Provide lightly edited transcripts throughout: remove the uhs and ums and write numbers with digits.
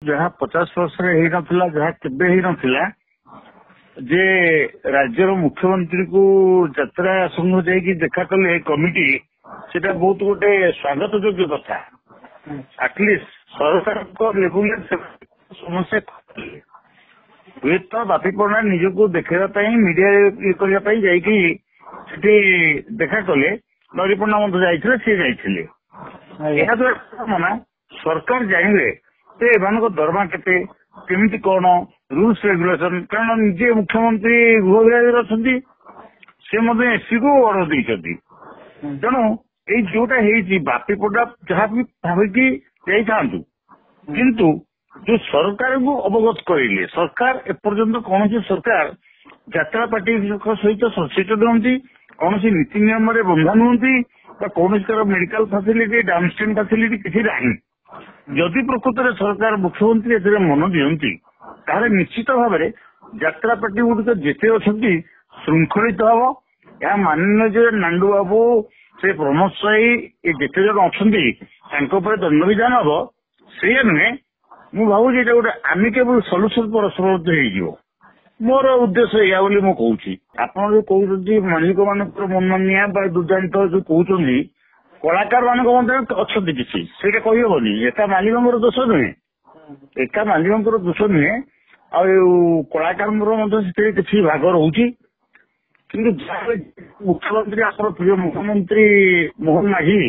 जहाँ 50 वर्ष होता जहाँ केबे ही नथिला जे राज्यर मुख्यमंत्री को यात्रा संघ जाकि देखा कले कमिटी सेटा बहुत गोटे स्वागत योग्य कथा। एटलिस्ट सरकार लेवल समस्या हुए तो बापी पड़ा निजको देखापी मीडिया ये करने जाकि देखा कले नरी पण्डा मत जाते सी जाते मना सरकार जानवे एमान दरमा केते केमिति कौन रूल्स रेगुलेशन कारण निजे मुख्यमंत्री गृह विभाग अच्छा से एसपी को ऑर्डर देती तेणु ये जोटा बापी पड़ा जहाँ भी भाविकी जाइथांतु किंतु जो सरकार को अवगत करेंगे सरकार एपर्यंत कौन सरकार यात्रा पार्टी सहित सचेतन नुहति कौन नीति नियम बंधा नुहति कौन मेडिकल फैसिलिटी डाउनस्ट्रीम फैसिलिटी किसी ना जदि प्रकृत में सरकार मुख्यमंत्री ए मन दिखती ताहले निश्चित भाव में यात्रा पार्टी गुड़िक जिते अच्छा श्रृंखलित हम या माननीय नांडू बाबू से प्रमोद साई ये जिते जन अच्छा दंडविधान हम से नुहे मु भावुँ गोटे आमिकेबल सल्यूशन परस्पर हो मोर उद्देश्य या बोली मु कहूँ आप जो कहते मालिक मान मनमानिया दुर्दांत जो कहते कलाकार मान अच्छा किसी से कहीहबनी एका मालिक दोष नुहे एका मालिक दोष नुहे आ कलाकार किसी भाग रोचे कि मुख्यमंत्री आप प्रिय मुख्यमंत्री मोहन माझी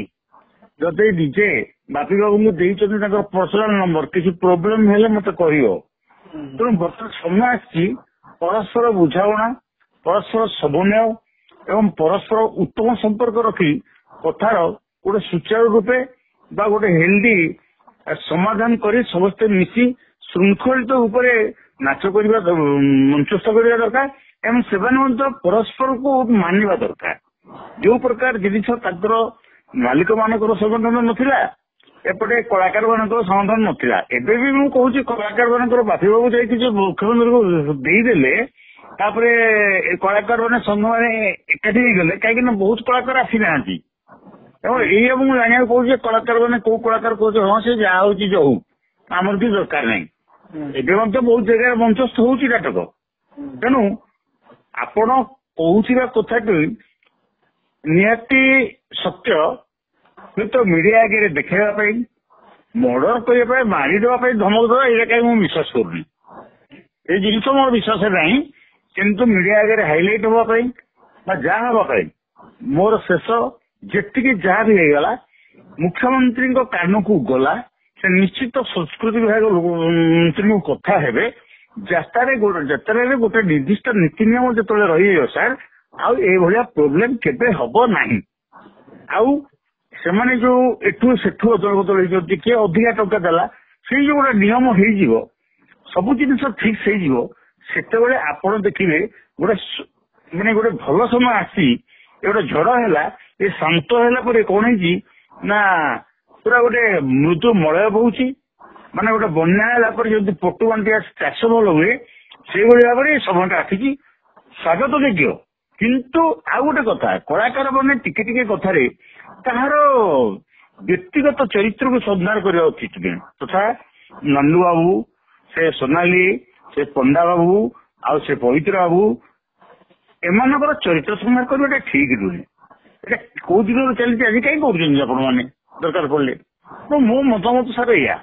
जदि निजे बापी बाबू को देते पर्सनाल नंबर किसी प्रोब्लेम हेले मत कह तेणु बर्तमान समय आसी परस्पर बुझाणा परस्पर समन्वय एवं परस्पर उत्तम संपर्क रखी कथार गोटे सुचारू रूपे गोटे हेल्दी समाधान कर समस्ते मिसी श्रृंखलित रूप नाच करवा मंचस्थ करवा दरकार एवं से परस्पर को मानवा दरकार जो प्रकार जिनिस मालिक मानकर संगठन नथिला एपटे कलाकार मानकर संगठन नथिला एबे भी मु कहूची कलाकार मानकर बापी बाबू जाई जो मुख्यमंत्री को देदेले तापरे कलाकार माने संघ माने एकाठी गले कहीं बहुत कलाकार आसी ना ये मुझे जाना कहूँ कलाकार मैंने कौ कलाकार कह हाँ से जहाँ हूँ जो आमर भी दरकार ना एवं बहुत जगह मंचस्थ हो नाटक तेणु आपण कहूथिबा कथाटी निहाती सत्य हुए तो मीडिया आगे देखाई मर्डर करने मारिदेवाई धमक देवा ये कहीं विश्वास करूनी ये जिन मोर विश्वास ना किंतु मीडिया आगे हाइलाइट हाँपाई जहाँ हाँपाई मोर शेष जी जहाँ भी होगा मुख्यमंत्री कान को गला से निश्चित संस्कृति विभाग मंत्री कथा हेबे यात्रा गोटे निर्दिष्ट नीति नियम जो रही सार आउ प्रोब्लेम केबे हब नाही आउ से माने जो एठू सेठू अदल बदल होती किए अधिका टंका देला से जो गोटे नियम हो सब जिनिस फिक्स हो आपण देखिए गोटे माने गोटे भल समय आसी गोटे झड़ है ये शांत है कौन ना पूरा गोटे मृदु मलय बहुची माने गोटे बन्या जब पटु बांटिया चाष भल हुए से भाव में समय आसी स्वागत योग्य किंतु आउ गोटे कथा कलाकार मैंने टिके टिके कथार ताहार व्यक्तिगत चरित्र को संधार करवा उचित तथा नंदू बाबू से सोनाली से पंडा बाबू आउ से पवित्र बाबू एमानकर चरित्र संहार करवाटा ठीक नुहे कौ दिन चलती आज कहीं कर दरकार पड़े तो मो मतामत सार या